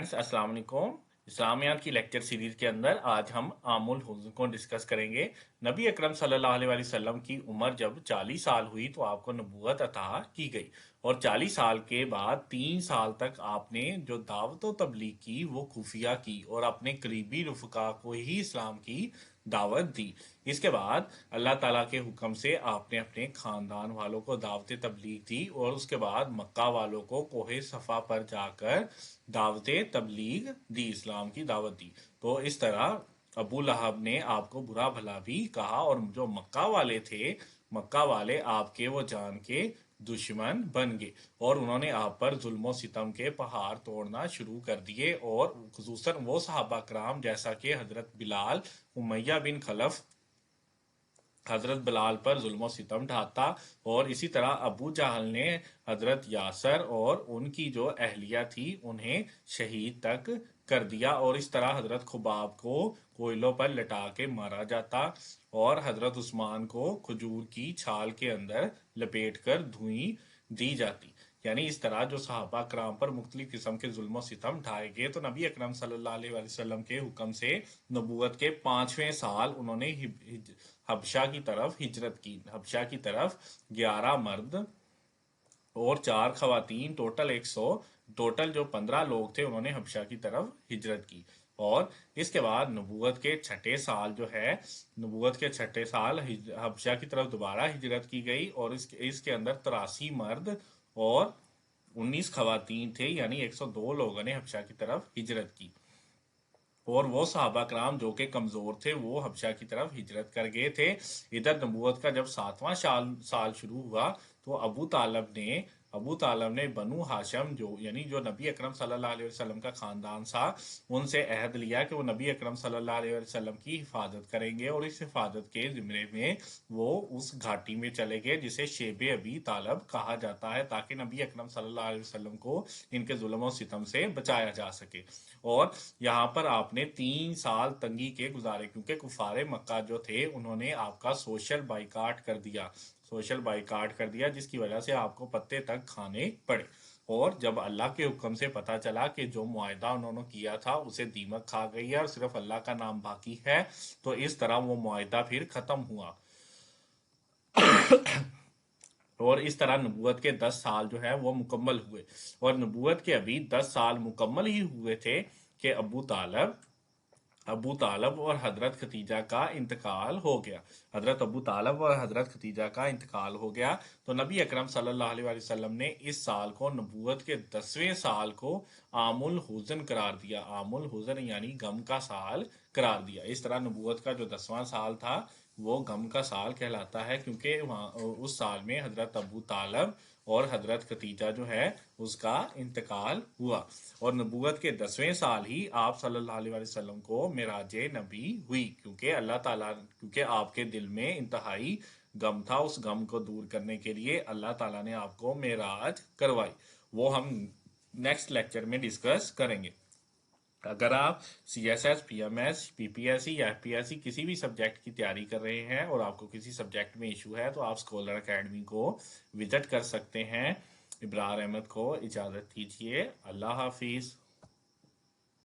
Friends अस्सलाम वालेकुम। इस्लामियात की लेक्चर सीरीज के अंदर आज हम आमुल हुज़्न को डिस्कस करेंगे। नबी अकरम सल्लल्लाहु अलैहि वसल्लम की उम्र जब 40 साल हुई तो आपको नबूवत अता की गई और 40 साल के बाद 3 साल तक आपने जो दावत व तबलीग की वो खुफिया की और अपने करीबी रफ़का को ही इस्लाम की दावत दी। इसके बाद अल्लाह ताला के हुक्म से आपने अपने ख़ानदान वालों को दावत तबलीग दी और उसके बाद मक्का वालों को कोहे सफ़ा पर जाकर दावत तबलीग दी, इस्लाम की दावत दी। तो इस तरह अबू लहब ने आपको बुरा भला भी कहा और जो मक्का वाले थे, मक्का वाले आपके वो जान के दुश्मन बन गए और उन्होंने आप पर जुल्म सितम के पहाड़ तोड़ना शुरू कर दिए और खुसूसन वो सहाबा कराम जैसा कि हजरत बिलाल, उमैया बिन खलफ हजरत बिलाल पर जुल्म सितम ढाता और इसी तरह अबू जहल ने हजरत यासर और उनकी जो अहलिया थी उन्हें शहीद तक कर दिया और इस तरह हजरत खुबाब को कोयलों पर लटा के मारा जाता और हजरत उस्मान को खजूर की छाल के अंदर लपेट कर धुई दी जाती। यानी इस तरह जो सहाबा कराम पर मुख्तलिफ किस्म के जुल्म सितम ढाए गए तो नबी अकरम सल्लल्लाहु अलैहि वसल्लम के हुक्म से नबूवत के 5वें साल उन्होंने हबशा की तरफ हिजरत की। हबशा की तरफ 11 मर्द और 4 खवातीन, टोटल जो 15 लोग थे उन्होंने हबशा की तरफ हिजरत की। और इसके बाद नबूवत के छठे साल जो है, नबूवत के छठे साल हबशा की तरफ दोबारा हिजरत की गई और इसके अंदर 83 मर्द और 19 खवातीन थे, यानी 102 लोगों ने हबशा की तरफ हिजरत की। और वो सहाबा कराम जो कि कमज़ोर थे वो हबशा की तरफ हिजरत कर गए थे। इधर नबूवत का जब 7वां साल शुरू हुआ तो अबू तालब ने बनु हाशम जो यानी जो नबी अकरम सल्लल्लाहु अलैहि वसल्लम का ख़ानदान था उनसे अहद लिया कि वो नबी अकरम सल्लल्लाहु अलैहि वसल्लम की हिफाजत करेंगे और इस हिफाजत के ज़िम्मे में वो उस घाटी में चले गए जिसे शेब अबी तालब कहा जाता है, ताकि नबी अकरम सल्लल्लाहु अलैहि वसल्लम को इनके जुल्म सितम से बचाया जा सके। और यहाँ पर आपने 3 साल तंगी के गुजारे क्योंकि कुफारे मक्का जो थे उन्होंने आपका सोशल बाइकाट कर दिया जिसकी वजह से आपको पत्ते तक खाने पड़े। और जब अल्लाह के हुक्म से पता चला कि जो मुआहदा उन्होंने किया था उसे दीमक खा गई है और सिर्फ अल्लाह का नाम बाकी है, तो इस तरह वो मुआहदा फिर खत्म हुआ और इस तरह नबूवत के 10 साल जो है वो मुकम्मल हुए। और नबूवत के अभी 10 साल मुकम्मल ही हुए थे कि अबू तालब और हजरत खतीजा का इंतकाल हो गया। हजरत अबू तालब और हजरत खतीजा का इंतकाल हो गया तो नबी अकरम सल्लल्लाहु अलैहि वसल्लम ने इस साल को नबूवत के 10वें साल को आमुल हुज़न करार दिया। आमुल हुज़न यानी गम का साल करार दिया। इस तरह नबूवत का जो 10वां साल था वो गम का साल कहलाता है क्योंकि वहाँ उस साल में हजरत अबू तालब और हजरत खतीजा जो है उसका इंतकाल हुआ। और नबूवत के 10वें साल ही आप सल्लल्लाहु अलैहि वसल्लम को मिराज नबी हुई क्योंकि आपके दिल में इंतहाई गम था। उस गम को दूर करने के लिए अल्लाह ताला ने आपको मेराज करवाई। वो हम नेक्स्ट लेक्चर में डिस्कस करेंगे। अगर आप CSS, PMS, PPSC या FPSC किसी भी सब्जेक्ट की तैयारी कर रहे हैं और आपको किसी सब्जेक्ट में इशू है तो आप स्कॉलर एकेडमी को विजिट कर सकते हैं। इब्रार अहमद को इजाज़त दीजिए। अल्लाह हाफिज़।